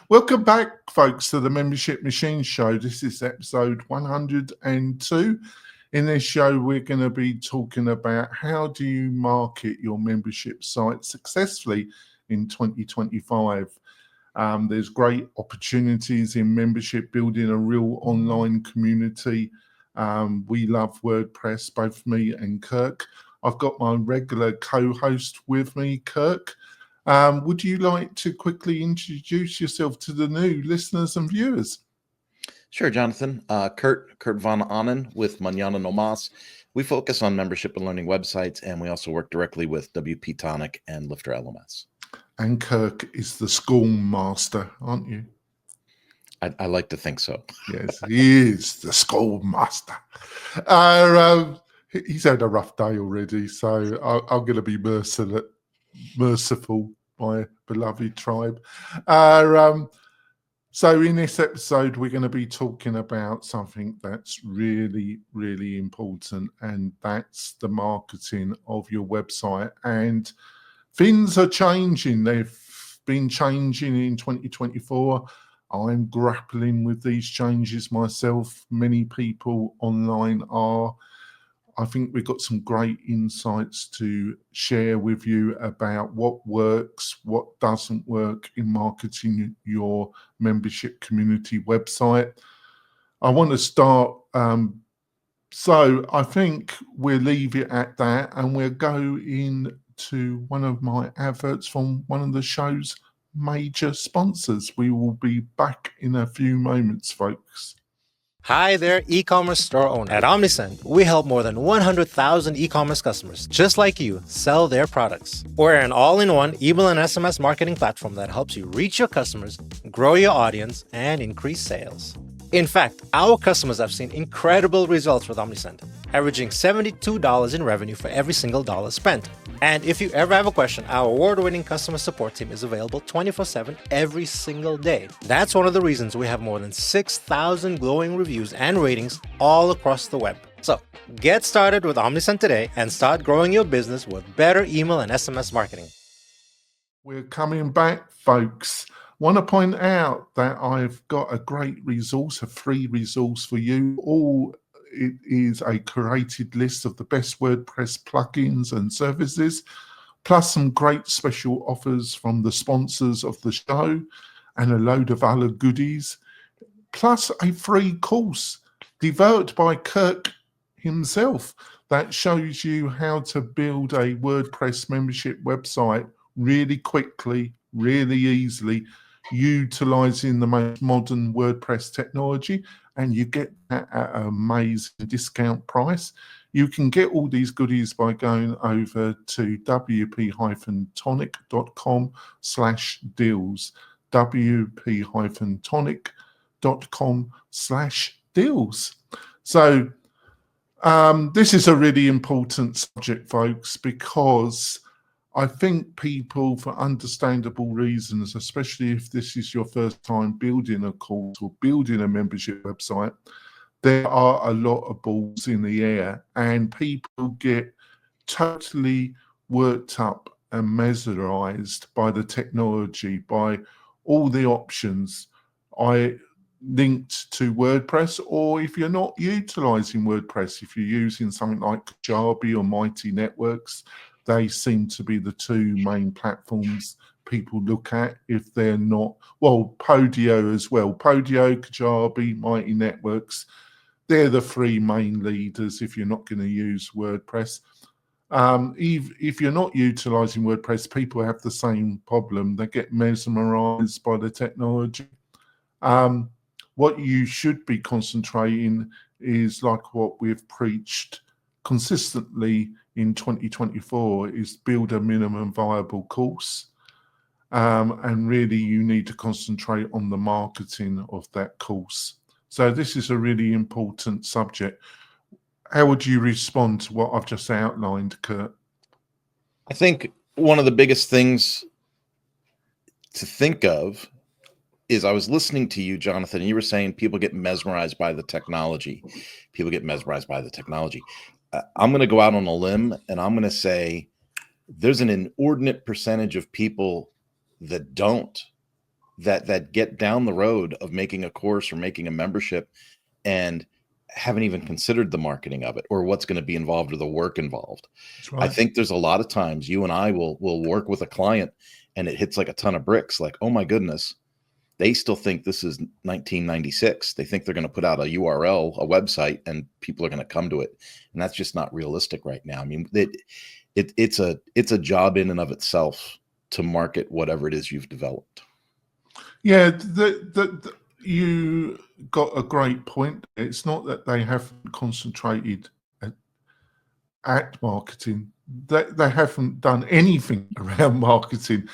Welcome back, folks, to the Membership Machine Show. This is episode 102. In this show, we're going to be talking about how do you market your membership site successfully in 2025. There's great opportunities in membership, building a real online community. We love WordPress, both me and Kirk. I've got my regular co-host with me, Kirk. Would you like to quickly introduce yourself to the new listeners and viewers? Sure, Jonathan. Kurt von Annen with Mañana No Mas. We focus on membership and learning websites, and we also work directly with WP-Tonic and Lifter LMS. And Kirk is the schoolmaster, aren't you? I like to think so. Yes, he is the schoolmaster. He's had a rough day already, so I'm going to be merciful, my beloved tribe. So in this episode, we're going to be talking about something that's really, really important, and that's the marketing of your website. And things are changing. They've been changing in 2024. I'm grappling with these changes myself. Many people online are. I think we've got some great insights to share with you about what works, what doesn't work in marketing your membership community website. I want to start, so I think we'll leave it at that, and we'll go into one of my adverts from one of the show's major sponsors. We will be back in a few moments, folks. Hi there, e-commerce store owner. At Omnisend, we help more than 100,000 e-commerce customers just like you sell their products. We're an all-in-one email and SMS marketing platform that helps you reach your customers, grow your audience, and increase sales. In fact, our customers have seen incredible results with Omnisend, averaging $72 in revenue for every single dollar spent. And if you ever have a question, our award-winning customer support team is available 24/7 every single day. That's one of the reasons we have more than 6,000 glowing reviews and ratings all across the web. So, get started with Omnisend today and start growing your business with better email and SMS marketing. We're coming back, folks. Want to point out that I've got a great resource, a free resource for you. It is a curated list of the best WordPress plugins and services, plus some great special offers from the sponsors of the show and a load of other goodies, plus a free course developed by Kirk himself that shows you how to build a WordPress membership website really quickly, really easily, utilizing the most modern WordPress technology, and you get that at an amazing discount price. You can get all these goodies by going over to wp-tonic.com/deals, wp-tonic.com/deals. So this is a really important subject, folks, because I think people, for understandable reasons, especially if this is your first time building a course or building a membership website, there are a lot of balls in the air, and people get totally worked up and mesmerized by the technology, by all the options I linked to WordPress. Or if you're not utilizing WordPress, if you're using something like Kajabi or Mighty Networks, they seem to be the two main platforms people look at if they're not, well, Podio as well. Podio, Kajabi, Mighty Networks, they're the three main leaders if you're not going to use WordPress. If you're not utilizing WordPress, people have the same problem. They get mesmerized by the technology. What you should be concentrating is, like what we've preached consistently in 2024, is build a minimum viable course. And really you need to concentrate on the marketing of that course. So this is a really important subject. How would you respond to what I've just outlined, Kurt? I think one of the biggest things to think of is, I was listening to you, Jonathan, and you were saying people get mesmerized by the technology. People get mesmerized by the technology. I'm going to go out on a limb, and I'm going to say there's an inordinate percentage of people that don't that get down the road of making a course or making a membership and haven't even considered the marketing of it or what's going to be involved or the work involved. That's I right. think there's a lot of times you and I will work with a client and it hits like a ton of bricks. Like, oh my goodness, they still think this is 1996. They think they're going to put out a URL, a website, and people are going to come to it. And that's just not realistic right now. I mean, it's a job in and of itself to market whatever it is you've developed. Yeah, you got a great point. It's not that they haven't concentrated at marketing. They haven't done anything around marketing.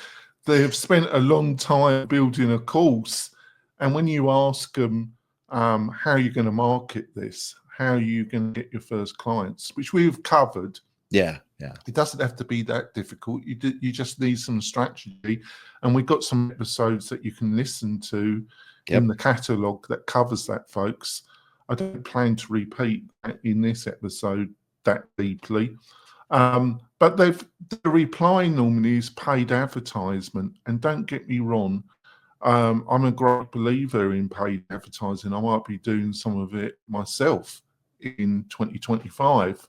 They have spent a long time building a course. And when you ask them, how are you going to market this? How are you going to get your first clients? Which we've covered. Yeah. It doesn't have to be that difficult. You just need some strategy. And we've got some episodes that you can listen to in the catalogue that covers that, folks. I don't plan to repeat that in this episode that deeply. But the reply normally is paid advertisement. And don't get me wrong, I'm a great believer in paid advertising. I might be doing some of it myself in 2025.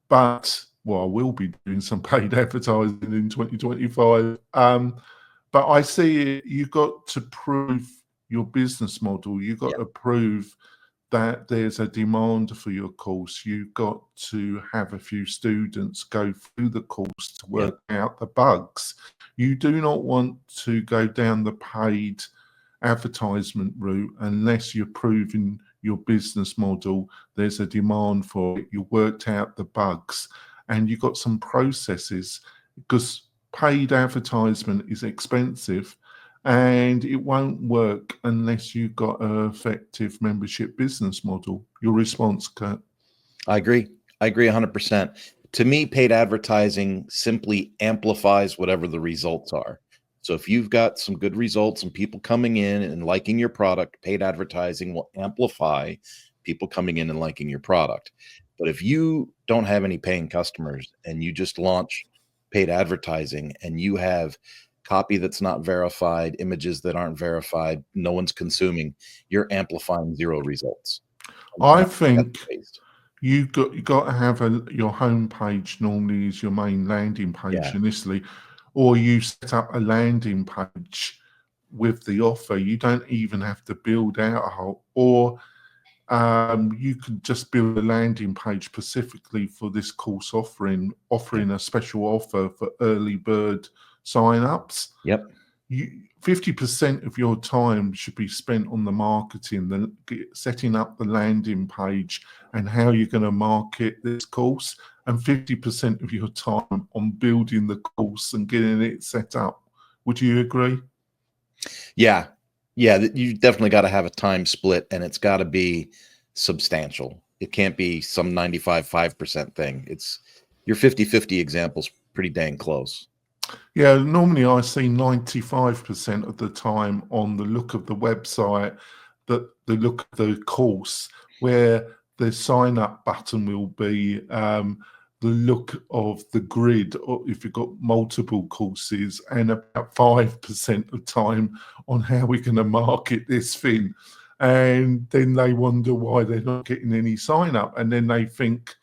But, well, I will be doing some paid advertising in 2025. But I see it, you've got to prove your business model. You've got to prove that there's a demand for your course. You've got to have a few students go through the course to work out the bugs. You do not want to go down the paid advertisement route unless you're proving your business model, there's a demand for it, you worked out the bugs, and you've got some processes, because paid advertisement is expensive and it won't work unless you've got an effective membership business model. Your response, Kurt? I agree 100%. To me, paid advertising simply amplifies whatever the results are. So if you've got some good results and people coming in and liking your product, paid advertising will amplify people coming in and liking your product. But if you don't have any paying customers and you just launch paid advertising and you have copy that's not verified, images that aren't verified, no one's consuming, you're amplifying zero results. I think you got to have your home page normally is your main landing page initially, or you set up a landing page with the offer. You don't even have to build out a whole, or you could just build a landing page specifically for this course offering a special offer for early bird sign-ups. 50% of your time should be spent on the marketing, setting up the landing page and how you're going to market this course, and 50% of your time on building the course and getting it set up. Would you agree? Yeah, you definitely got to have a time split, and it's got to be substantial. It can't be some 95-5% thing. It's your 50-50 example's pretty dang close. Yeah, normally I see 95% of the time on the look of the website, the look of the course, where the sign up button will be, the look of the grid, or if you've got multiple courses, and about 5% of time on how we're going to market this thing. And then they wonder why they're not getting any sign up. And then they think,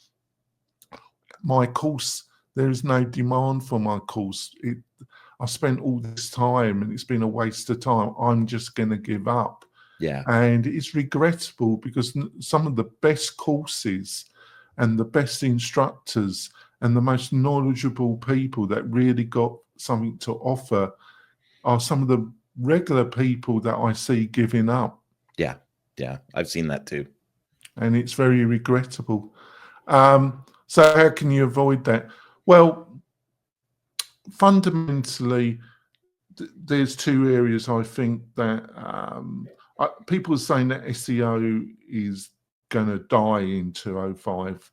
my course, there is no demand for my course. I spent all this time and it's been a waste of time. I'm just going to give up. Yeah. And it's regrettable, because some of the best courses and the best instructors and the most knowledgeable people that really got something to offer are some of the regular people that I see giving up. Yeah. I've seen that too. And it's very regrettable. So how can you avoid that? Well, fundamentally, there's two areas I think that people are saying that SEO is going to die in 2005.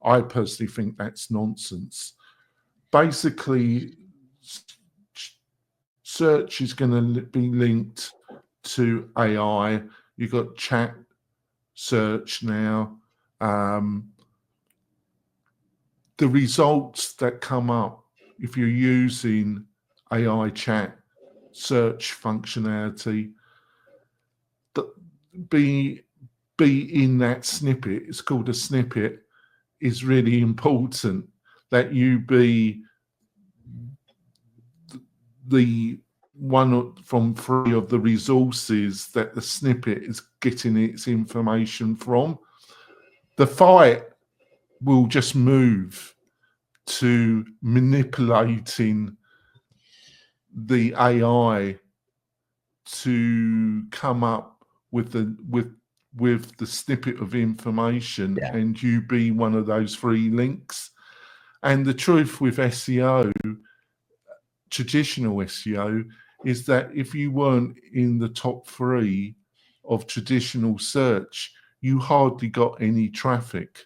I personally think that's nonsense. Basically, search is going to be linked to AI. You've got chat search now. The results that come up if you're using AI chat search functionality, be in that snippet. It's called a snippet. Is really important that you be the one from three of the resources that the snippet is getting its information from. The fight will just move to manipulating the AI to come up with the snippet of information, Yeah. and you be one of those three links. And the truth with SEO, traditional SEO, is that if you weren't in the top three of traditional search, you hardly got any traffic.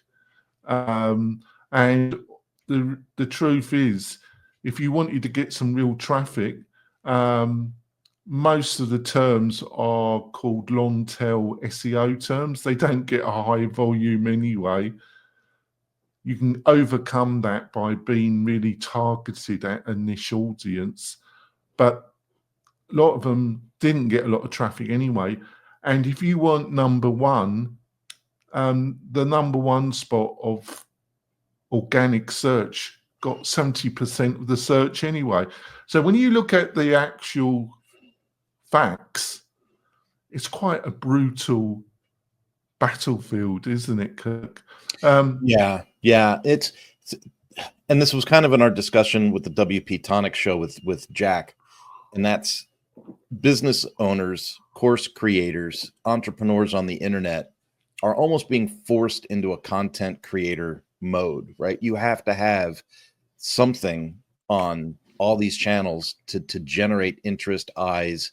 And the truth is, if you wanted to get some real traffic, most of the terms are called long tail SEO terms. They don't get a high volume anyway. You can overcome that by being really targeted at a niche audience, but a lot of them didn't get a lot of traffic anyway. And if you want number one, the number one spot of organic search got 70% of the search anyway. So when you look at the actual facts, it's quite a brutal battlefield, isn't it, Kirk? Yeah. It's and this was kind of in our discussion with the WP-Tonic show with Jack, and that's business owners, course creators, entrepreneurs on the internet are almost being forced into a content creator mode, right? You have to have something on all these channels to generate interest, eyes,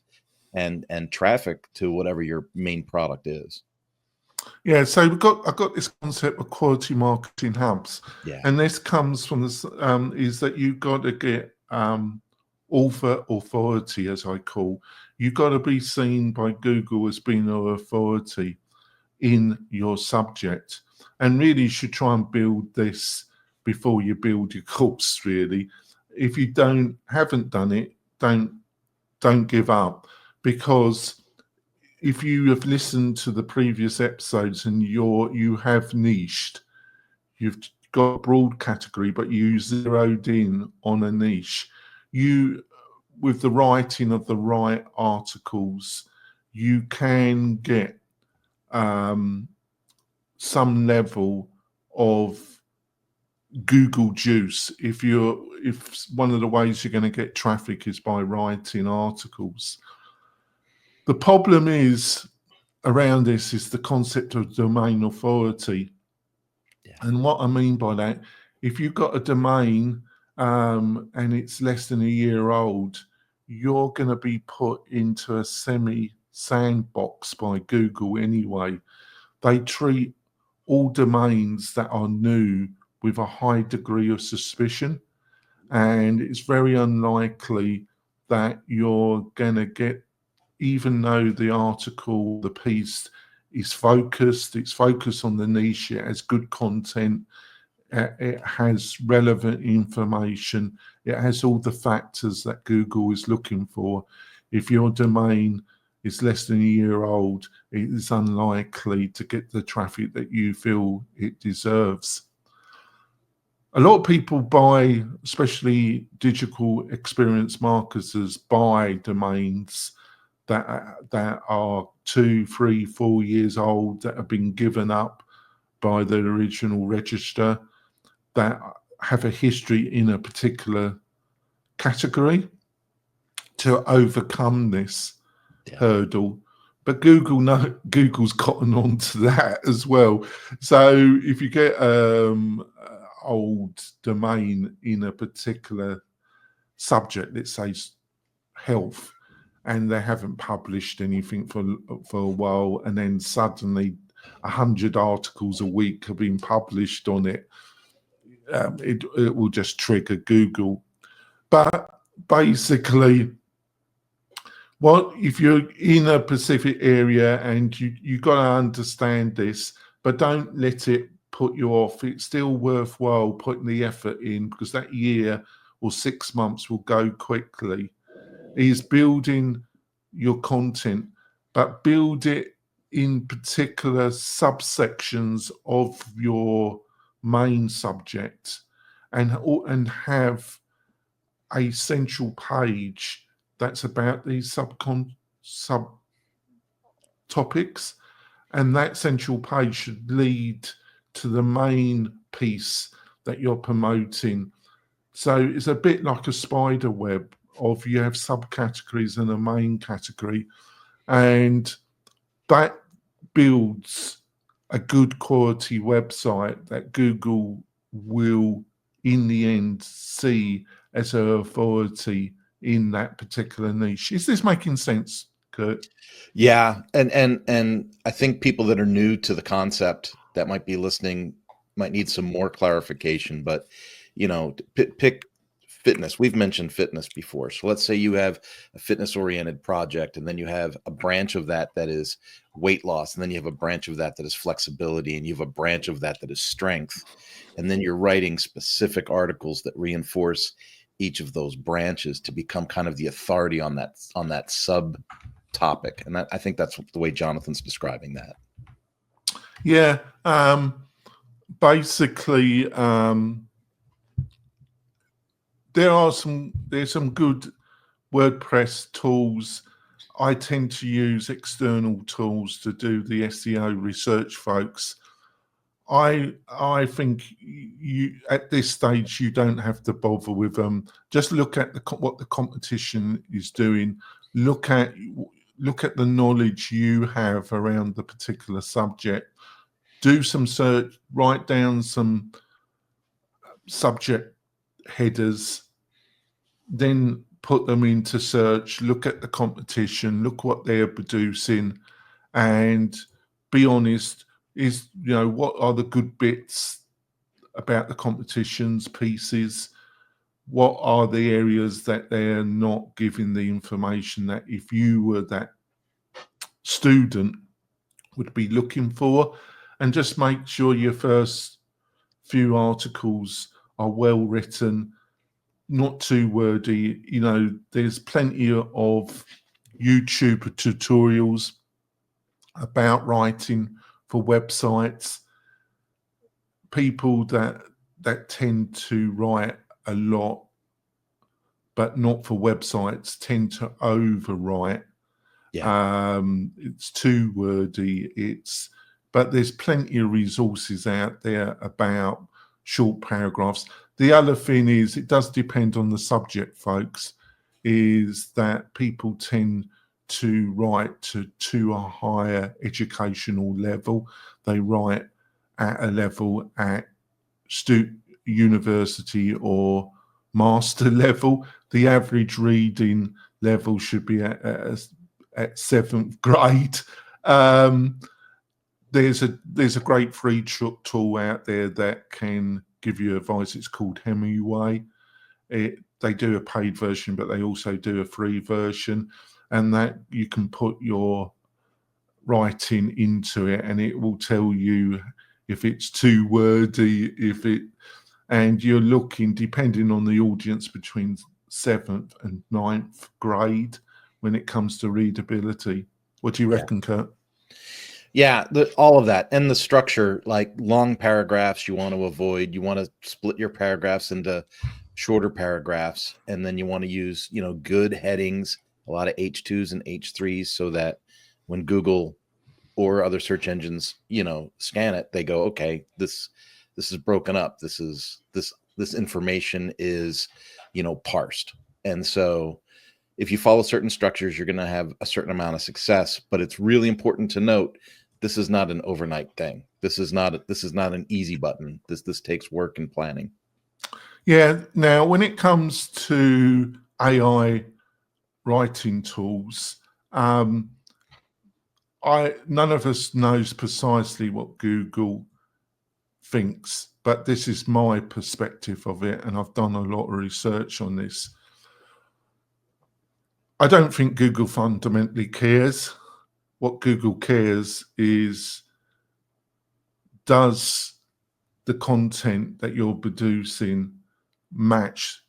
and traffic to whatever your main product is. Yeah, so I've got this concept of quality marketing hubs, and this comes from this is that you've got to get author authority, as I call. You've got to be seen by Google as being an authority in your subject, and really you should try and build this before you build your course. Really, if you haven't done it, don't give up, because if you have listened to the previous episodes and you have niched, you've got a broad category, but you zeroed in on a niche, with the writing of the right articles, you can get some level of Google juice. If one of the ways you're going to get traffic is by writing articles. The problem is around this is the concept of domain authority. Yeah. And what I mean by that, if you've got a domain and it's less than a year old, you're going to be put into a sandbox by Google anyway. They treat all domains that are new with a high degree of suspicion, and it's very unlikely that you're going to get, even though the article, the piece is focused, it's focused on the niche, it has good content, it has relevant information, it has all the factors that Google is looking for. If your domain is less than a year old, it is unlikely to get the traffic that you feel it deserves. A lot of people buy, especially digital experience marketers, buy domains that are 2, 3, 4 years old, that have been given up by the original register, that have a history in a particular category to overcome this hurdle. But Google's gotten onto that as well. So if you get old domain in a particular subject, let's say health, and they haven't published anything for a while, and then suddenly 100 articles a week have been published on it, it will just trigger Google. But basically, if you're in a specific area, and you got to understand this, but don't let it put you off. It's still worthwhile putting the effort in, because that year or 6 months will go quickly. is building your content, but build it in particular subsections of your main subject, and have a central page that's about these subtopics, and that central page should lead to the main piece that you're promoting. So it's a bit like a spider web of you have subcategories and a main category, and that builds a good quality website that Google will in the end see as an authority in that particular niche. Is this making sense, Kurt? Yeah, and I think people that are new to the concept that might be listening might need some more clarification. But pick fitness. We've mentioned fitness before. So let's say you have a fitness-oriented project, and then you have a branch of that is weight loss, and then you have a branch of that is flexibility, and you have a branch of that is strength, and then you're writing specific articles that reinforce each of those branches to become kind of the authority on that sub topic. And I think that's the way Jonathan's describing that. Yeah. Basically, there's some good WordPress tools. I tend to use external tools to do the SEO research, folks. I think you at this stage you don't have to bother with them. Just look at what the competition is doing. Look at the knowledge you have around the particular subject. Do some search. Write down some subject headers. Then put them into search. Look at the competition. Look what they're producing, and be honest. What are the good bits about the competition's pieces? What are the areas that they're not giving the information that if you were that student would be looking for? And just make sure your first few articles are well written, not too wordy. There's plenty of YouTube tutorials about writing for websites. People that tend to write a lot, but not for websites, tend to overwrite. Yeah. It's too wordy. But there's plenty of resources out there about short paragraphs. The other thing is, it does depend on the subject, folks, is that people tend to write to a higher educational level. They write at a level at university or master level. The average reading level should be at 7th grade. There's a great free tool out there that can give you advice. It's called Hemingway. They do a paid version, but they also do a free version, and that you can put your writing into it, and it will tell you if it's too wordy, and you're looking, depending on the audience, between 7th and 9th grade when it comes to readability. What do you reckon, Kurt? Yeah, all of that, and the structure, like long paragraphs you want to avoid. You want to split your paragraphs into shorter paragraphs, and then you want to use, good headings, a lot of H2s and H3s, so that when Google or other search engines, scan it, they go, okay, this is broken up. This information is, parsed. And so if you follow certain structures, you're going to have a certain amount of success. But it's really important to note, this is not an overnight thing. This is not an easy button. This takes work and planning. Yeah. Now, when it comes to AI writing tools, none of us knows precisely what Google thinks, but this is my perspective of it, and I've done a lot of research on this. I don't think Google fundamentally cares. What Google cares is, does the content that you're producing match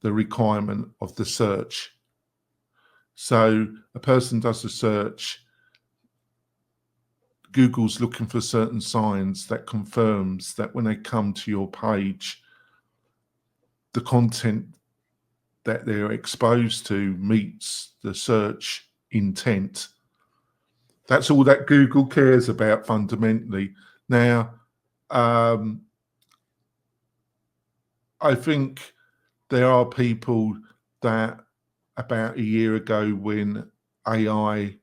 the requirement of the search? So a person does a search, Google's looking for certain signs that confirms that when they come to your page, the content that they're exposed to meets the search intent. That's all that Google cares about fundamentally. Now, I think there are people that about a year ago, when AI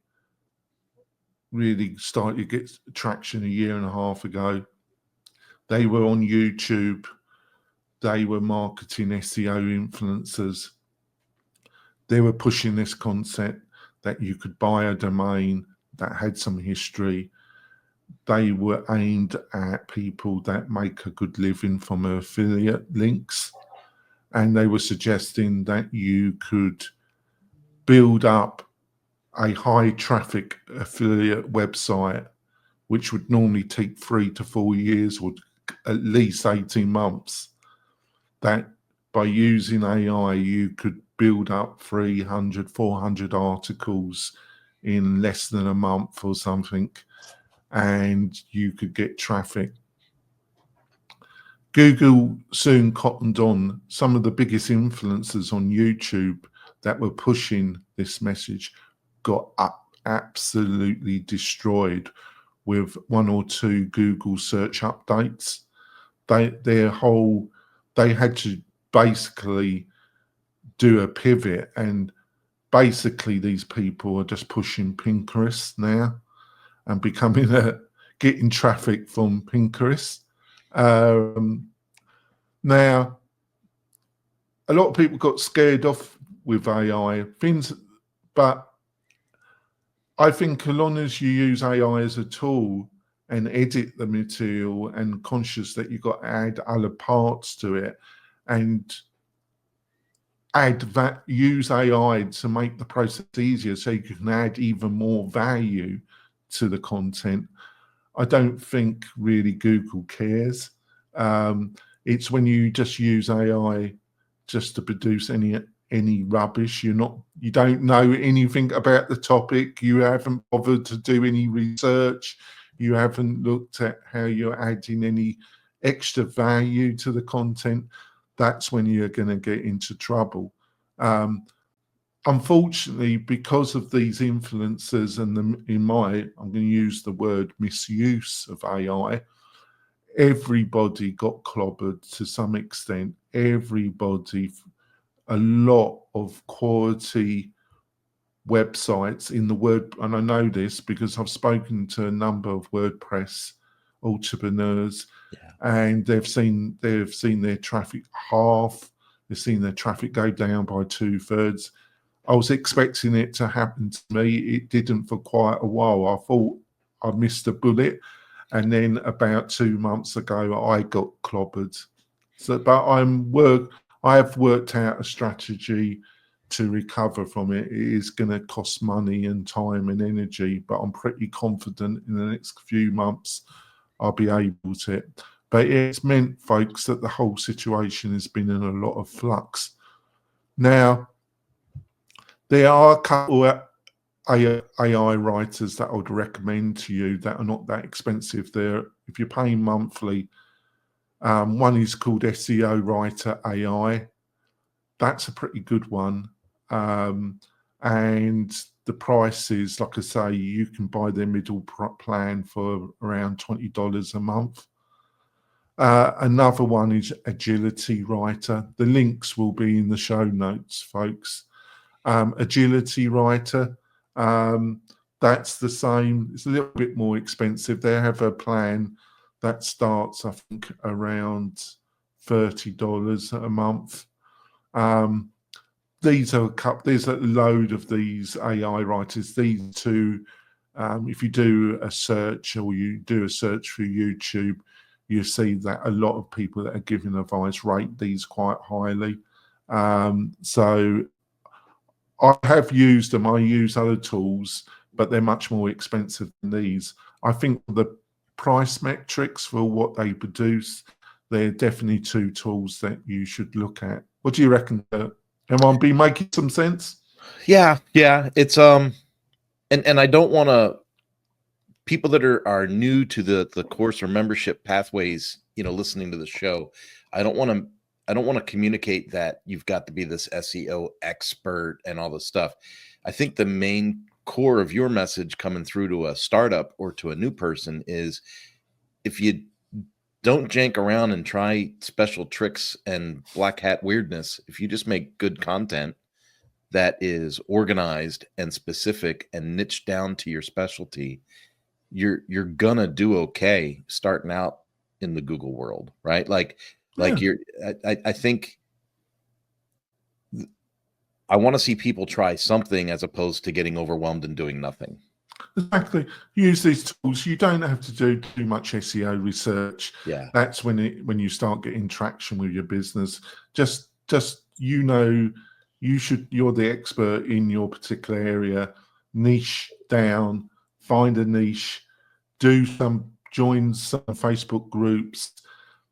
really started to get traction, a year and a half ago, they were on YouTube, they were marketing SEO influencers, they were pushing this concept that you could buy a domain that had some history. They were aimed at people that make a good living from affiliate links, and they were suggesting that you could build up a high traffic affiliate website, which would normally take 3 to 4 years or at least 18 months, that by using AI, you could build up 300, 400 articles in less than a month or something, and you could get traffic. Google soon cottoned on. Some of the biggest influencers on YouTube that were pushing this message got absolutely destroyed with 1 or 2 Google search updates. They had to basically do a pivot, and basically these people are just pushing Pinterest now and getting traffic from Pinterest. Now, a lot of people got scared off with AI things, but I think as long as you use AI as a tool and edit the material and conscious that you've got to add other parts to it and use AI to make the process easier so you can add even more value to the content, I don't think really Google cares. It's when you just use AI just to produce any rubbish. You don't know anything about the topic. You haven't bothered to do any research. You haven't looked at how you're adding any extra value to the content. That's when you're going to get into trouble. Unfortunately, because of these influencers and I'm going to use the word misuse of AI, everybody got clobbered to some extent. A lot of quality websites in the word, and I know this because I've spoken to a number of WordPress entrepreneurs, and they've seen their traffic half. They've seen their traffic go down by 2/3. I was expecting it to happen to me. It didn't for quite a while. I thought I missed a bullet, and then about 2 months ago, I got clobbered. But I have worked out a strategy to recover from it. It is going to cost money and time and energy, but I'm pretty confident in the next few months I'll be able to. But it's meant, folks, that the whole situation has been in a lot of flux. Now, there are a couple of AI writers that I would recommend to you that are not that expensive. If you're paying monthly, one is called SEO Writer AI. That's a pretty good one. And the price is, like I say, you can buy their middle plan for around $20 a month. Another one is Agility Writer. The links will be in the show notes, folks. Agility Writer, that's the same. It's a little bit more expensive. They have a plan that starts, I think, around $30 a month. There's a load of these AI writers. These two, if you do a search or you do a search through YouTube, you see that a lot of people that are giving advice rate these quite highly. So I have used them. I use other tools, but they're much more expensive than these. I think the price metrics for what they produce, they're definitely 2 tools that you should look at. What do you reckon, Kurt? Am I making some sense? Yeah, it's and I don't want to, people that are new to the course or membership pathways, listening to the show, I don't want to communicate that you've got to be this SEO expert and all this stuff. I think the main core of your message coming through to a startup or to a new person is, if you don't jank around and try special tricks and black hat weirdness, if you just make good content that is organized and specific and niched down to your specialty, you're gonna do okay starting out in the Google world, right? Like I think I want to see people try something as opposed to getting overwhelmed and doing nothing. Exactly. Use these tools. You don't have to do too much SEO research. Yeah. That's when you start getting traction with your business. Just you're the expert in your particular area. Niche down, find a niche, join some Facebook groups,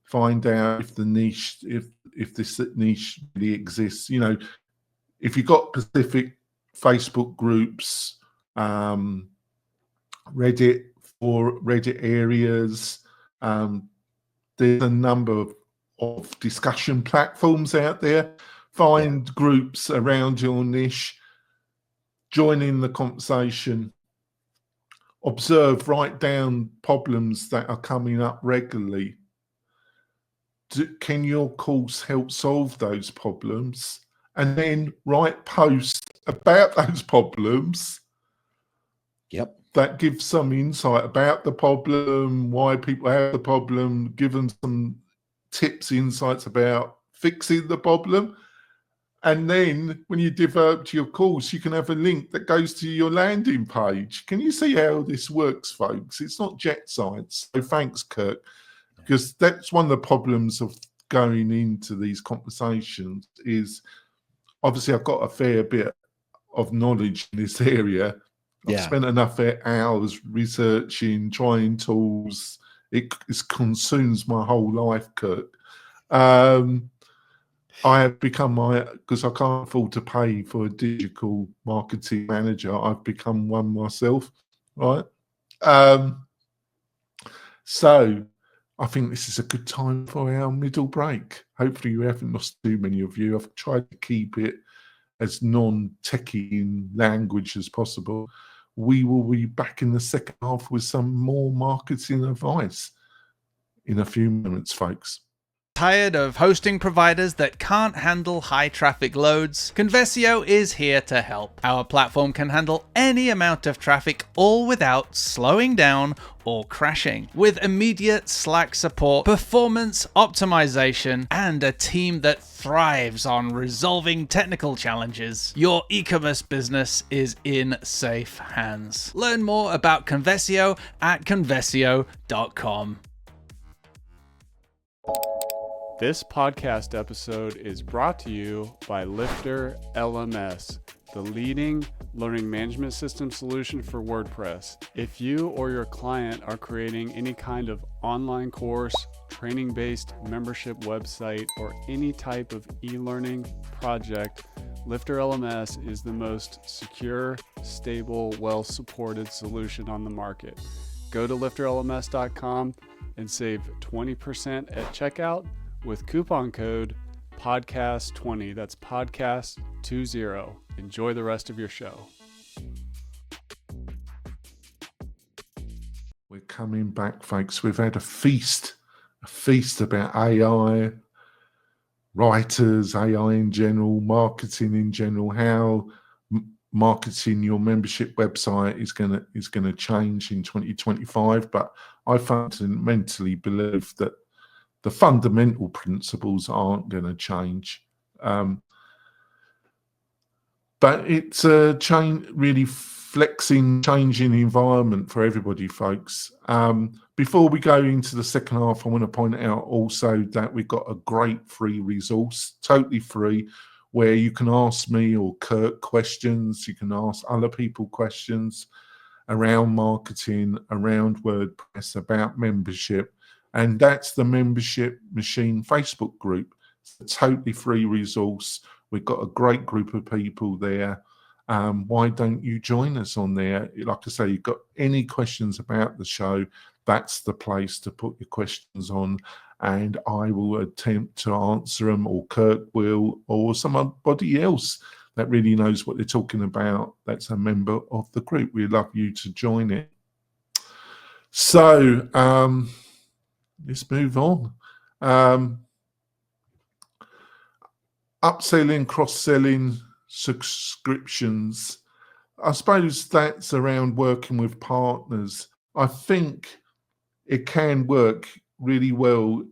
find out if the niche, if this niche really exists. If you've got specific Facebook groups, Reddit for Reddit areas. There's a number of discussion platforms out there. Find groups around your niche, join in the conversation, observe, write down problems that are coming up regularly. Can your course help solve those problems? And then write posts about those problems. Yep. That gives some insight about the problem, why people have the problem, give them some tips, insights about fixing the problem. And then when you develop your course, you can have a link that goes to your landing page. Can you see how this works, folks? It's not jet science. So thanks, Kirk, because that's one of the problems of going into these conversations is, obviously I've got a fair bit of knowledge in this area. I've spent enough hours researching, trying tools. It consumes my whole life, Kirk. I have become because I can't afford to pay for a digital marketing manager, I've become one myself, right? So I think this is a good time for our middle break. Hopefully you haven't lost too many of you. I've tried to keep it as non-techie in language as possible. We will be back in the second half with some more marketing advice in a few moments, folks. Tired of hosting providers that can't handle high traffic loads? Conversio is here to help. Our platform can handle any amount of traffic, all without slowing down or crashing. With immediate Slack support, performance optimization, and a team that thrives on resolving technical challenges, your e-commerce business is in safe hands. Learn more about Conversio at conversio.com. This podcast episode is brought to you by Lifter LMS, the leading learning management system solution for WordPress. If you or your client are creating any kind of online course, training-based membership website, or any type of e-learning project, Lifter LMS is the most secure, stable, well-supported solution on the market. Go to lifterlms.com and save 20% at checkout with coupon code podcast20. That's podcast20. Enjoy the rest of your show. We're coming back, folks. We've had a feast about AI, writers, AI in general, marketing in general, how marketing your membership website is going to change in 2025. But I fundamentally believe that the fundamental principles aren't going to change. But it's a really changing environment for everybody, folks. Before we go into the second half, I want to point out also that we've got a great free resource, totally free, where you can ask me or Kirk questions. You can ask other people questions around marketing, around WordPress, about membership. And that's the Membership Machine Facebook group. It's a totally free resource. We've got a great group of people there. why don't you join us on there? Like I say, you've got any questions about the show, that's the place to put your questions on, and I will attempt to answer them, or Kirk will, or somebody else that really knows what they're talking about, that's a member of the group. We'd love you to join it. So let's move on. Upselling, cross-selling, subscriptions. I suppose that's around working with partners. I think it can work really well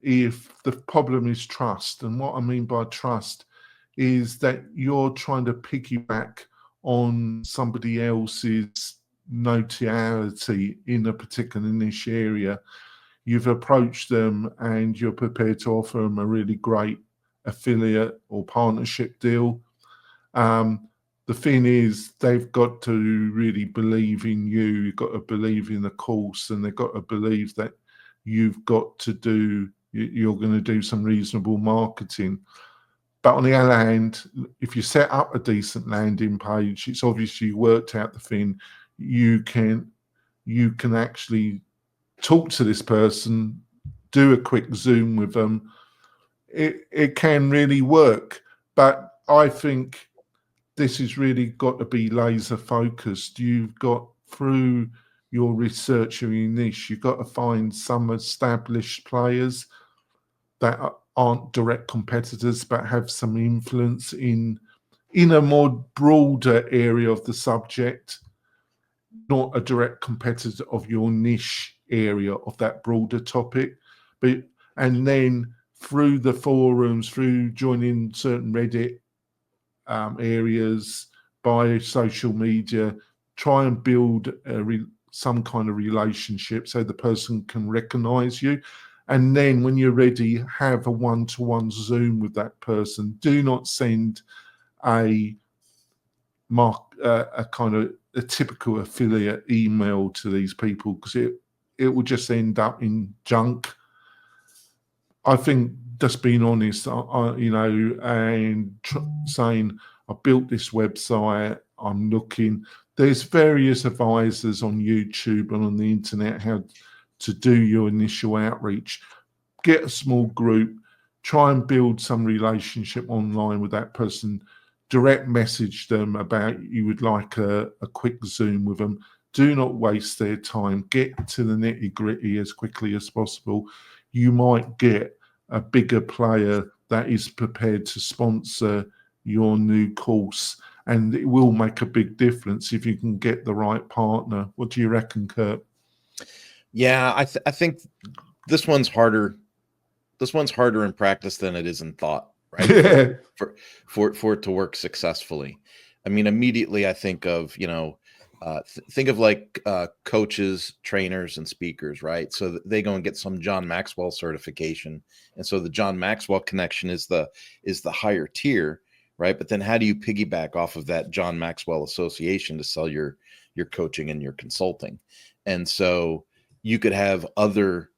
if the problem is trust. And what I mean by trust is that you're trying to piggyback on somebody else's notoriety in a particular niche area. You've approached them and you're prepared to offer them a really great affiliate or partnership deal. The thing is, they've got to really believe in you. You've got to believe in the course, and they've got to believe that you're going to do some reasonable marketing. But on the other hand, if you set up a decent landing page, it's obviously worked out the thing. You can actually talk to this person, do a quick Zoom with them. It can really work. But I think this has really got to be laser focused. You've got, through your research of your niche, you've got to find some established players that aren't direct competitors but have some influence in a more broader area of the subject, not a direct competitor of your niche area of that broader topic. And then through the forums, through joining certain Reddit areas, by social media, try and build some kind of relationship so the person can recognize you. And then when you're ready, have a one-to-one Zoom with that person. Do not send a kind of a typical affiliate email to these people, because it will just end up in junk. I think just being honest, saying, I built this website, I'm looking. There's various advisors on YouTube and on the internet how to do your initial outreach. Get a small group, try and build some relationship online with that person, direct message them about you would like a quick Zoom with them. Do not waste their time. Get to the nitty-gritty as quickly as possible. You might get a bigger player that is prepared to sponsor your new course, and it will make a big difference if you can get the right partner. What do you reckon, Kurt? Yeah, I think this one's harder. This one's harder in practice than it is in thought, right? Yeah. For it to work successfully. I mean, immediately I think of, think of like coaches, trainers, and speakers, right? So they go and get some John Maxwell certification, and so the John Maxwell connection is the higher tier, right? But then how do you piggyback off of that John Maxwell association to sell your coaching and your consulting? And so you could have other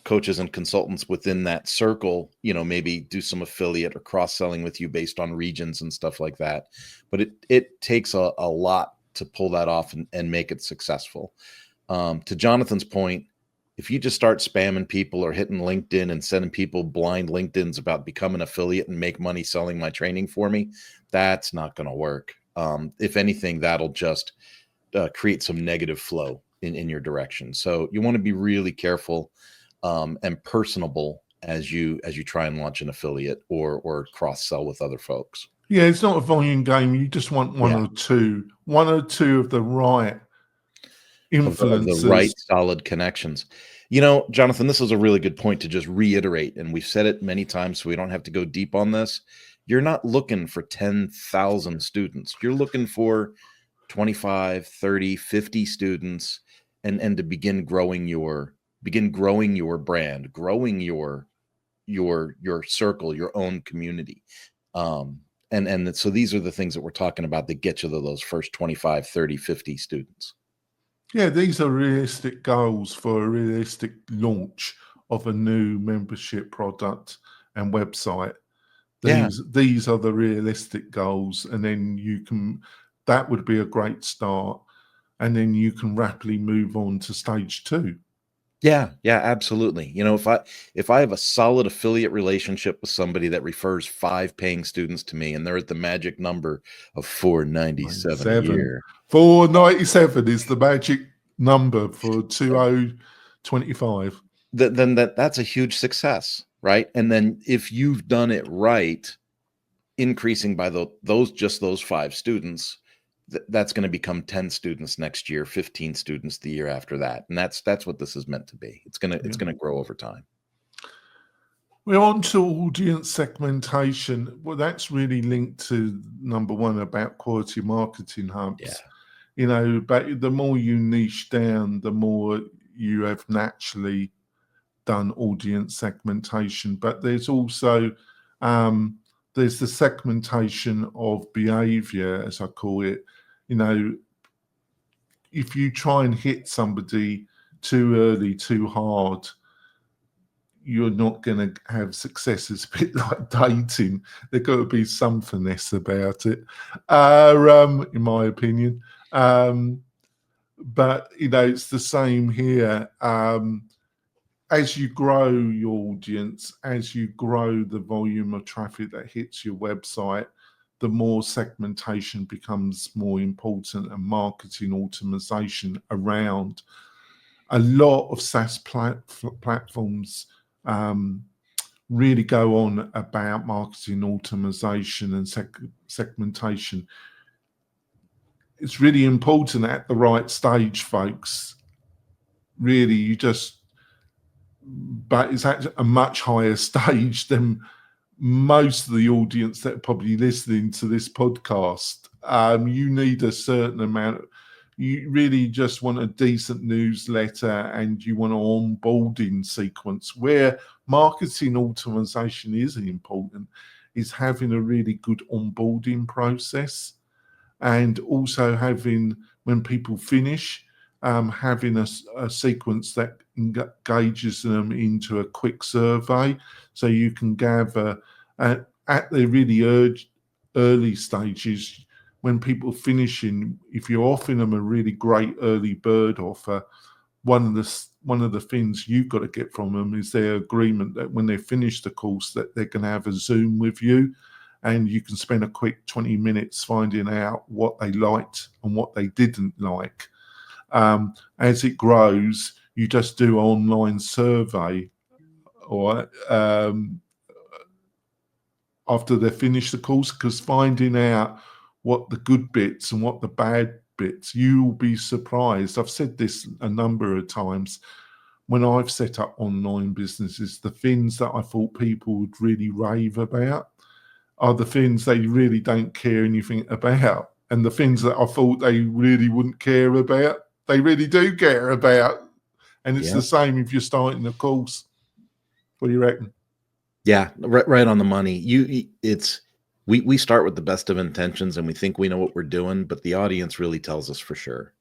coaches and consultants within that circle, maybe do some affiliate or cross-selling with you based on regions and stuff like that. But it takes a lot to pull that off and make it successful. To Jonathan's point, if you just start spamming people or hitting LinkedIn and sending people blind LinkedIns about become an affiliate and make money selling my training for me, that's not going to work. If anything, that'll just create some negative flow in your direction. So you want to be really careful and personable as you try and launch an affiliate or cross sell with other folks. Yeah, it's not a volume game. You just want one or two of the right influencers, the right solid connections. Jonathan, this is a really good point to just reiterate, and we've said it many times, so we don't have to go deep on this. You're not looking for 10,000 students. You're looking for 25, 30, 50 students, and to begin growing your brand, growing your circle, your own community. And so these are the things that we're talking about that get you to those first 25, 30, 50 students. Yeah, these are realistic goals for a realistic launch of a new membership product and website. These are the realistic goals, and then you can that would be a great start. And then you can rapidly move on to stage 2. Yeah, absolutely. If I have a solid affiliate relationship with somebody that refers 5 paying students to me, and they're at the magic number of $497 a year. 497 is the magic number for 2025. Then that's a huge success, right? And then if you've done it right, increasing by those 5 students, that's going to become 10 students next year, 15 students the year after that, and that's what this is meant to be. It's gonna grow over time. We're on to audience segmentation. Well, that's really linked to number 1 about quality marketing hubs. But the more you niche down, the more you have naturally done audience segmentation. But there's also there's the segmentation of behavior, as I call it. If you try and hit somebody too early, too hard, you're not going to have success. It's a bit like dating. There's got to be some finesse about it, in my opinion. But, it's the same here. As you grow your audience, as you grow the volume of traffic that hits your website, the more segmentation becomes more important, and marketing automation around. A lot of SaaS platforms really go on about marketing automation and segmentation. It's really important at the right stage, folks. Really, but it's at a much higher stage than most of the audience that are probably listening to this podcast. You need a certain amount. You really just want a decent newsletter, and you want an onboarding sequence. Where marketing automation is important is having a really good onboarding process, and also having, when people finish, having a sequence that engages them into a quick survey, so you can gather at the really early stages, when people finishing, if you're offering them a really great early bird offer, one of the things you've got to get from them is their agreement that when they finish the course, that they're going to have a Zoom with you, and you can spend a quick 20 minutes finding out what they liked and what they didn't like. As it grows, you just do an online survey, or after they finish the course, because finding out what the good bits and what the bad bits, you'll be surprised. I've said this a number of times when I've set up online businesses. The things that I thought people would really rave about are the things they really don't care anything about, and the things that I thought they really wouldn't care about, they really do care about. And it's the same if you're starting a course. What do you reckon? Yeah, right on the money. We start with the best of intentions, and we think we know what we're doing, but the audience really tells us for sure.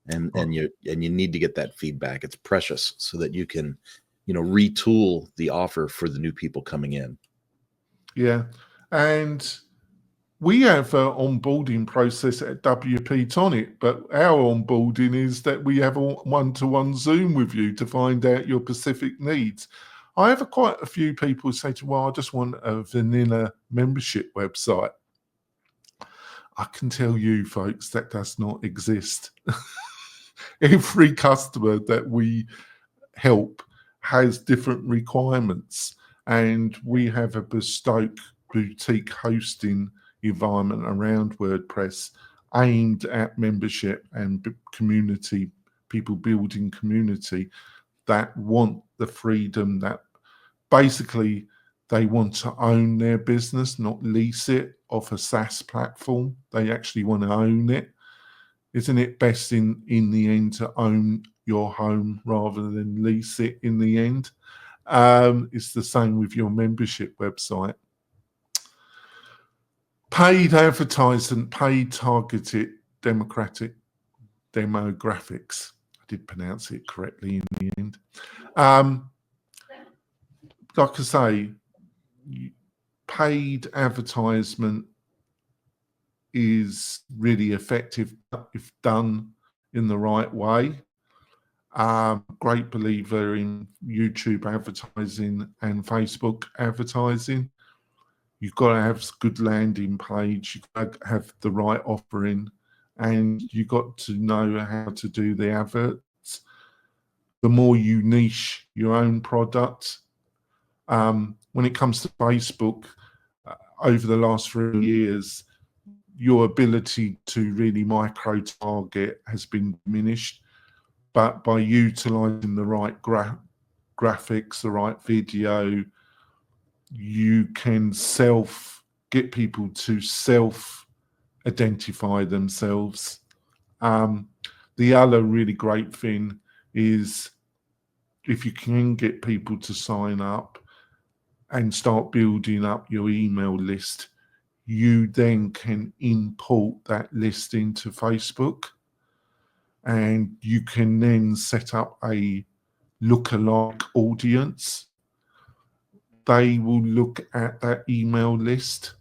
And you need to get that feedback. It's precious, so that you can, retool the offer for the new people coming in. Yeah. And we have an onboarding process at WP-Tonic, but our onboarding is that we have a one-to-one Zoom with you to find out your specific needs. I have quite a few people say to me, well, I just want a vanilla membership website. I can tell you, folks, that does not exist. Every customer that we help has different requirements, and we have a bespoke boutique hosting environment around WordPress aimed at membership and community, people building community that want the freedom, that basically they want to own their business, not lease it off a SaaS platform. They actually want to own it. Isn't it best in the end to own your home rather than lease it in the end? It's the same with your membership website. Paid advertising, paid targeted demographics. I did pronounce it correctly in the end. Like I say, paid advertisement is really effective if done in the right way. Great believer in YouTube advertising and Facebook advertising. You've got to have a good landing page, you've got to have the right offering, and you've got to know how to do the adverts. The more you niche your own product, when it comes to Facebook, over the last 3 years, your ability to really micro-target has been diminished. But by utilizing the right graphics, the right video, you can get people to self-identify themselves. The other really great thing is if you can get people to sign up and start building up your email list, you then can import that list into Facebook, and you can then set up a lookalike audience. They will look at that email list,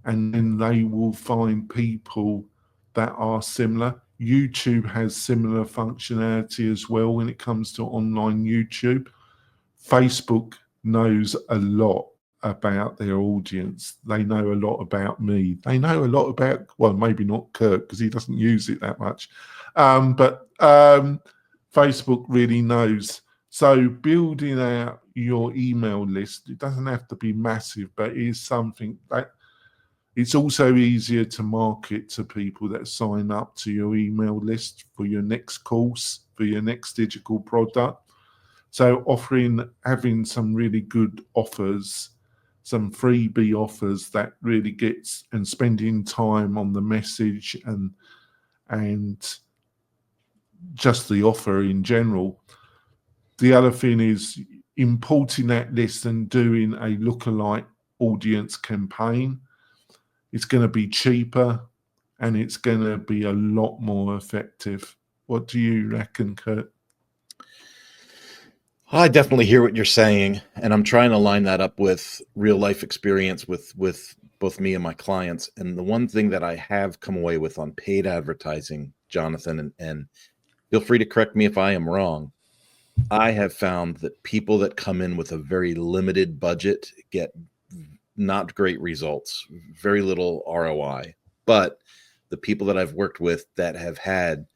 and then they will find people that are similar. YouTube has similar functionality as well when it comes to online YouTube. Facebook knows a lot about their audience. They know a lot about me. They know a lot about, well, maybe not Kirk because he doesn't use it that much. But Facebook really knows. So building out your email list, it doesn't have to be massive, but it is something that it's also easier to market to people that sign up to your email list for your next course, for your next digital product. So having some really good offers, some freebie offers that really gets, and spending time on the message and just the offer in general. The other thing is importing that list and doing a lookalike audience campaign. It's going to be cheaper and it's going to be a lot more effective. What do you reckon, Kurt? I definitely hear what you're saying, and I'm trying to line that up with real life experience with both me and my clients. And the one thing that I have come away with on paid advertising, Jonathan, and feel free to correct me if I am wrong, I have found that people that come in with a very limited budget get not great results, very little ROI. But the people that I've worked with that have had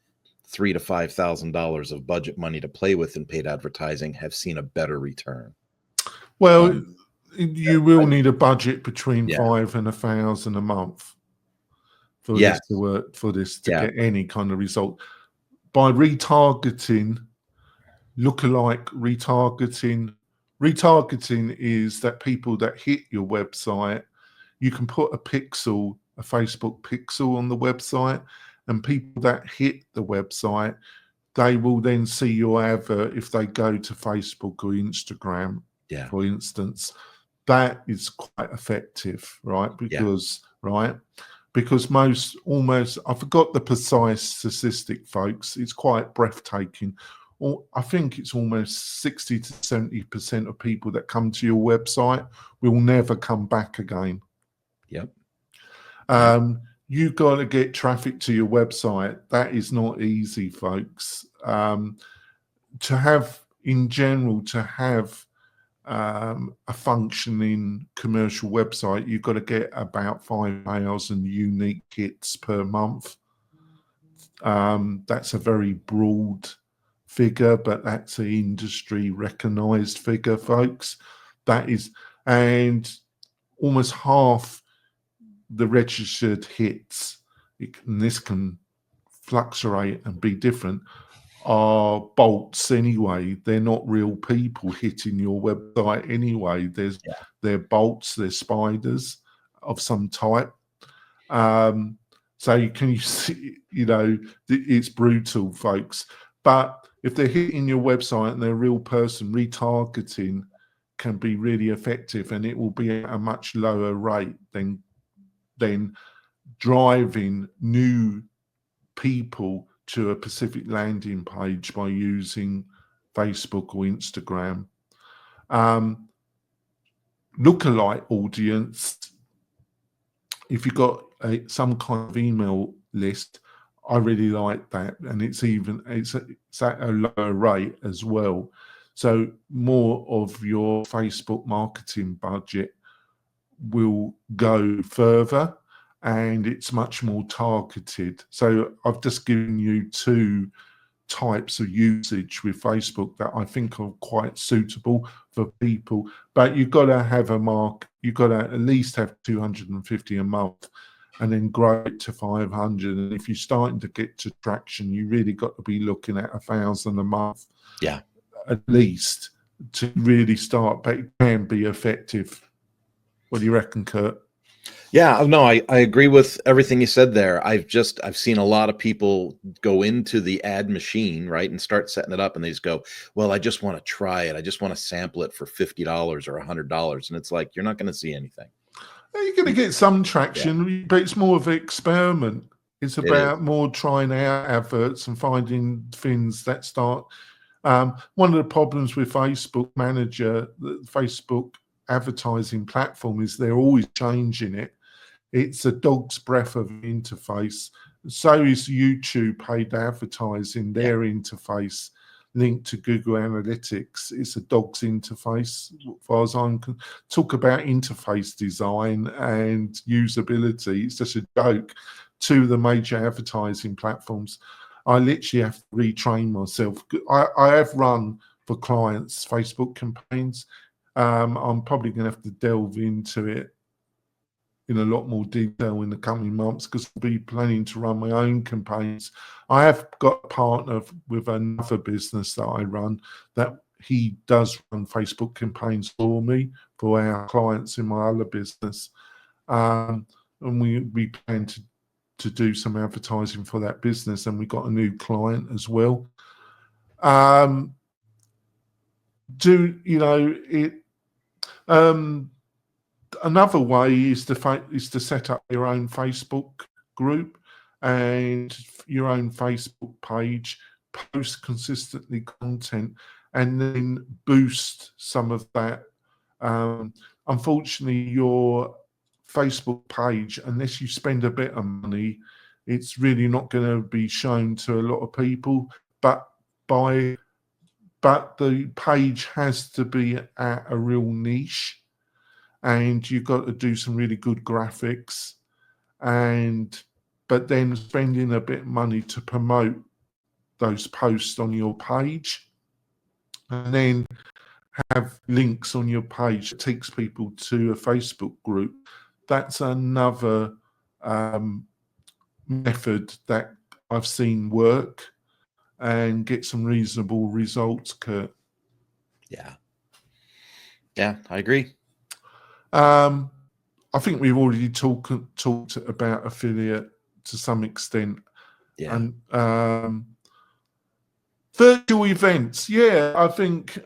$3,000 to $5,000 of budget money to play with in paid advertising have seen a better return. Well, you will need a budget between Yeah. $5,000 and $1,000 a month for Yes. this to work, for this to Yeah. get any kind of result. By retargeting, lookalike retargeting is that people that hit your website, you can put a Facebook pixel on the website, and people that hit the website, they will then see your advert if they go to Facebook or Instagram, for instance. That is quite effective, right? Because almost, I forgot the precise statistic, folks. It's quite breathtaking. I think it's almost 60 to 70% of people that come to your website will never come back again. Yep. You've got to get traffic to your website. That is not easy, folks. To have a functioning commercial website, you've got to get about 5,000 unique hits per month. That's a very broad figure, but that's an industry recognized figure, folks. That is, and almost half the registered hits, and this can fluctuate and be different, are bots anyway. They're not real people hitting your website anyway. They're bots, they're spiders of some type. So you see, it's brutal, folks. But if they're hitting your website and they're a real person, retargeting can be really effective, and it will be at a much lower rate than driving new people to a specific landing page by using Facebook or Instagram. Lookalike audience, if you've got some kind of email list, I really like that, and it's at a lower rate as well. So more of your Facebook marketing budget will go further, and it's much more targeted. So I've just given you 2 types of usage with Facebook that I think are quite suitable for people. But you've got to have you've got to at least have 250 a month, and then grow it to 500. And if you're starting to get to traction, you really got to be looking at 1,000 a month, at least, to really start. But it can be effective. What do you reckon, Kurt? Yeah, no, I agree with everything you said there. I've seen a lot of people go into the ad machine, right, and start setting it up, and they just go, well, I just want to try it. I just want to sample it for $50 or $100. And it's like, you're not going to see anything. You're going to get some traction, but it's more of an experiment. It's about more trying out adverts and finding things that start. One of the problems with Facebook Manager, the Facebook advertising platform, is they're always changing it. It's a dog's breath of an interface. So is YouTube paid advertising, their interface linked to Google Analytics. It's a dog's interface. As far as I'm talk about interface design and usability, it's just a joke to the major advertising platforms. I literally have to retrain myself. I have run for clients Facebook campaigns. I'm probably going to have to delve into it in a lot more detail in the coming months, because I'll be planning to run my own campaigns. I have got a partner with another business that I run that he does run Facebook campaigns for me for our clients in my other business. And we plan to do some advertising for that business, and we got a new client as well. Another way is to set up your own Facebook group and your own Facebook page, post consistently content, and then boost some of that. Unfortunately, your Facebook page, unless you spend a bit of money, it's really not going to be shown to a lot of people. But the page has to be at a real niche, and you've got to do some really good graphics, but then spending a bit of money to promote those posts on your page, and then have links on your page that takes people to a Facebook group. That's another method that I've seen work and get some reasonable results, Kurt. Yeah, I agree. I think we've already talked about affiliate to some extent. And virtual events. I think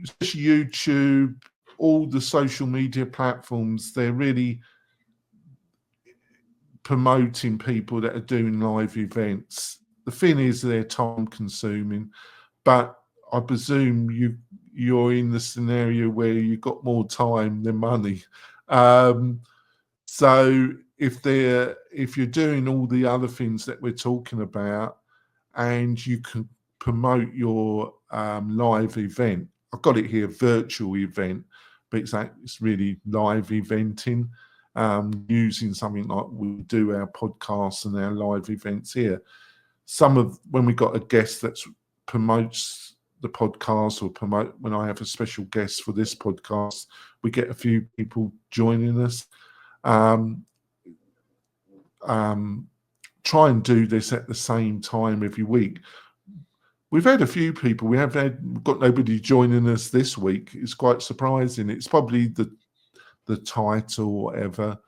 especially YouTube, all the social media platforms, they're really promoting people that are doing live events. The thing is, they're time consuming, but I presume you're in the scenario where you've got more time than money. So if you're doing all the other things that we're talking about, and you can promote your live event, I've got it here, virtual event, but it's really live eventing, using something like we do our podcasts and our live events here. When we got a guest that promotes the podcast, or when I have a special guest for this podcast, we get a few people joining us. Try and do this at the same time every week. We've had a few people. We've got nobody joining us this week. It's quite surprising. It's probably the title or whatever.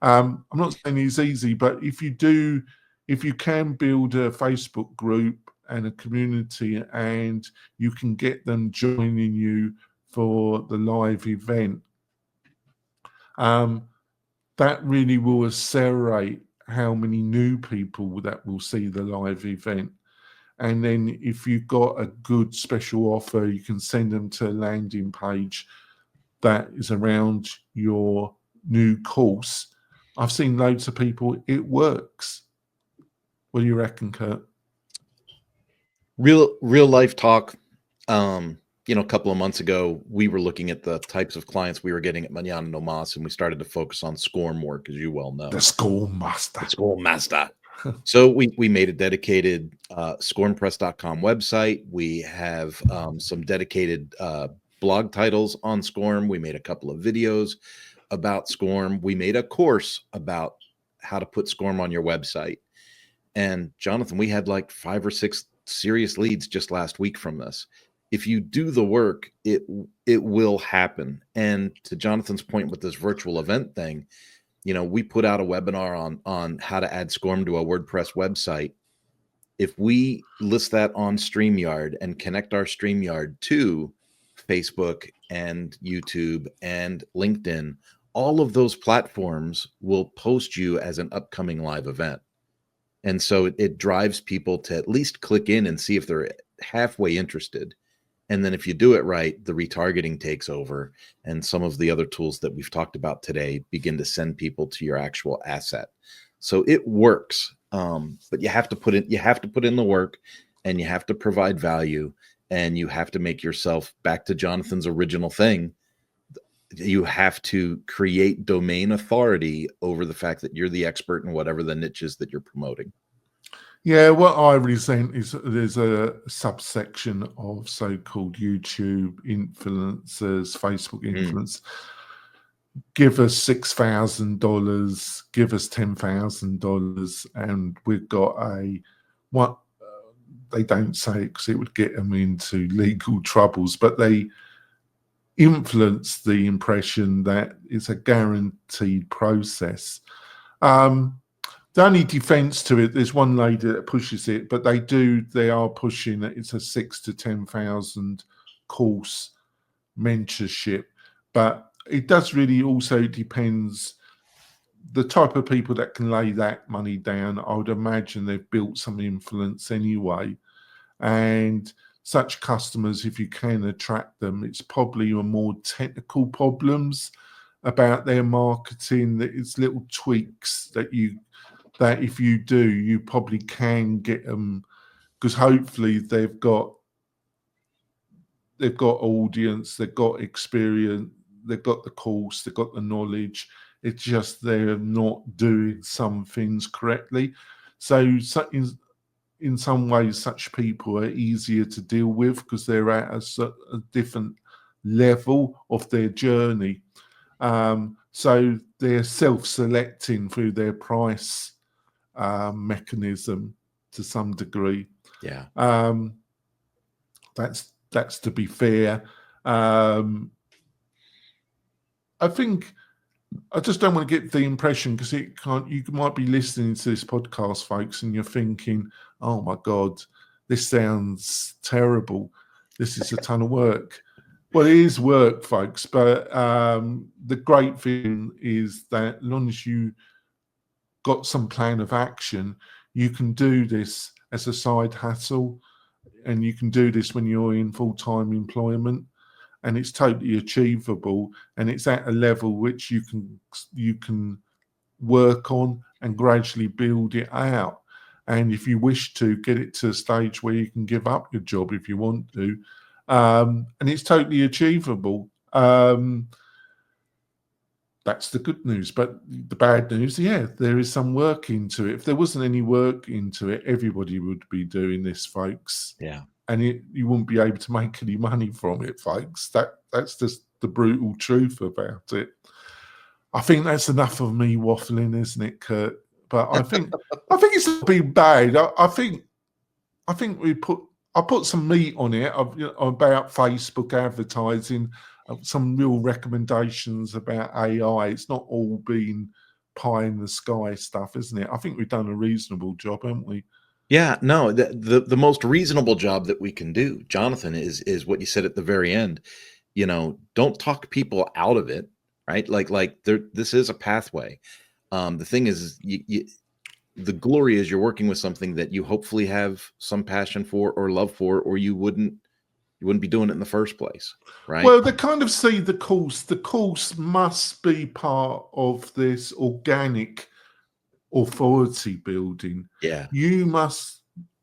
I'm not saying it's easy, but if you can build a Facebook group and a community, and you can get them joining you for the live event, that really will accelerate how many new people that will see the live event. And then if you've got a good special offer, you can send them to a landing page that is around your new course, I've seen loads of people, it works. What do you reckon, Kurt? Real life talk. A couple of months ago, we were looking at the types of clients we were getting at Mañana No Mas, and we started to focus on SCORM work, as you well know. The SCORM master. The SCORM master. So we made a dedicated scormpress.com website. We have some dedicated blog titles on SCORM. We made a couple of videos about SCORM. We made a course about how to put SCORM on your website. And Jonathan, we had like 5 or 6 serious leads just last week from this. If you do the work, it will happen. And to Jonathan's point with this virtual event thing, we put out a webinar on how to add SCORM to a WordPress website. If we list that on StreamYard and connect our StreamYard to Facebook and YouTube and LinkedIn, all of those platforms will post you as an upcoming live event. And so it drives people to at least click in and see if they're halfway interested. And then if you do it right, the retargeting takes over, and some of the other tools that we've talked about today begin to send people to your actual asset. So it works, but you have to put in the work, and you have to provide value, and you have to make yourself, back to Jonathan's original thing, you have to create domain authority over the fact that you're the expert in whatever the niche is that you're promoting. Yeah, what I resent is there's a subsection of so-called YouTube influencers, Facebook influencers. Give us $6,000, give us $10,000, and we've got what they don't say it because it would get them into legal troubles, but they influence the impression that it's a guaranteed process. The only defense to it, there's one lady that pushes it, but they are pushing it. It's a 6,000 to 10,000 course mentorship, but it does really also depends the type of people that can lay that money down. I would imagine they've built some influence anyway, and such customers, if you can attract them, it's probably your more technical problems about their marketing. That it's little tweaks that if you do, you probably can get them, because hopefully they've got audience, they've got experience, they've got the course, they've got the knowledge. It's just they're not doing some things correctly. So in some ways, such people are easier to deal with because they're at a different level of their journey. So they're self-selecting through their price mechanism to some degree. Yeah. That's to be fair. I think I just don't want to get the impression, because you might be listening to this podcast, folks, and you're thinking, oh my God, this sounds terrible. This is a ton of work. Well, it is work, folks, but the great thing is that as long as you got some plan of action, you can do this as a side hustle, and you can do this when you're in full-time employment, and it's totally achievable, and it's at a level which you can work on and gradually build it out. And if you wish to, get it to a stage where you can give up your job if you want to, and it's totally achievable. That's the good news. But the bad news, yeah, there is some work into it. If there wasn't any work into it, everybody would be doing this, folks. Yeah. And you wouldn't be able to make any money from it, folks. That's just the brutal truth about it. I think that's enough of me waffling, isn't it, Kurt? But I think it's not been bad. I think I put some meat on it about Facebook advertising, some real recommendations about AI. It's not all been pie in the sky stuff, isn't it? I think we've done a reasonable job, haven't we? Yeah, no, the most reasonable job that we can do, Jonathan, is what you said at the very end. Don't talk people out of it, right? Like this is a pathway. The thing is the glory is you're working with something that you hopefully have some passion for or love for, or you wouldn't You wouldn't be doing it in the first place, right? Well, they kind of see the course. The course must be part of this organic authority building. Yeah. You must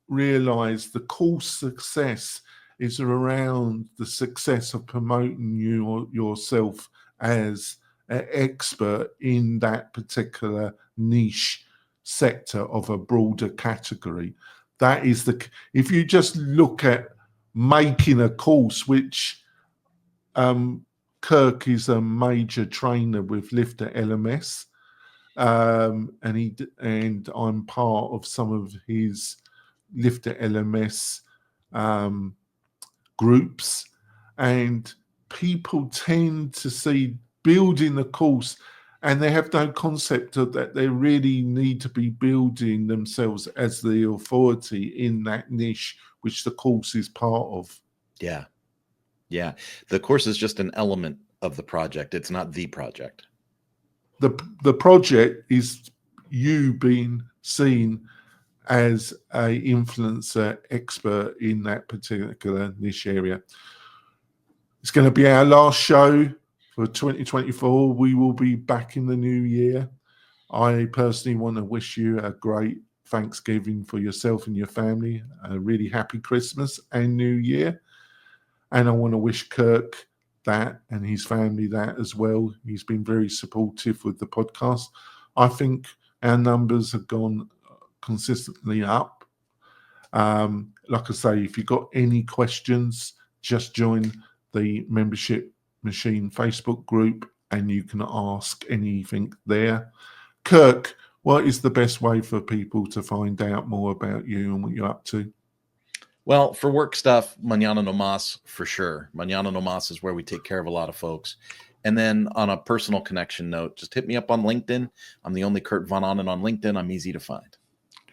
realize the course success is around the success of promoting yourself as an expert in that particular niche sector of a broader category. That is if you just look at making a course, which Kirk is a major trainer with Lifter LMS, and I'm part of some of his Lifter LMS groups, and people tend to see building the course, and they have no concept of that they really need to be building themselves as the authority in that niche, which the course is part of. Yeah. Yeah. The course is just an element of the project. It's not the project. The project is you being seen as a influencer expert in that particular niche area. It's going to be our last show for 2024. We will be back in the new year. I personally want to wish you a great Thanksgiving for yourself and your family, a really happy Christmas and New Year. And I want to wish Kirk that and his family that as well. He's been very supportive with the podcast. I think our numbers have gone consistently up. Like I say, if you've got any questions, just join the Membership Machine Facebook group and you can ask anything there. Kirk, what is the best way for people to find out more about you and what you're up to? Well, for work stuff, Mañana No Mas for sure. Mañana No Mas is where we take care of a lot of folks. And then on a personal connection note, just hit me up on LinkedIn. I'm the only Kurt Von Onen on LinkedIn. I'm easy to find.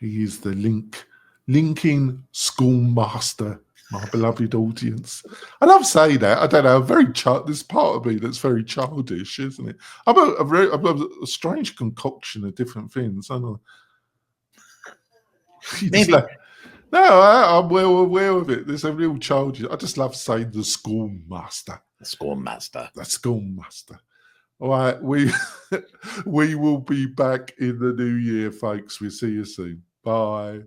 He is the linking schoolmaster, my beloved audience. I love saying that. I don't know. There's part of me that's very childish, isn't it? I'm a strange concoction of different things. I know. Maybe. No, I'm well aware of it. There's a real childish. I just love saying the schoolmaster. The schoolmaster. The schoolmaster. All right, we will be back in the new year, folks. We'll see you soon. Bye.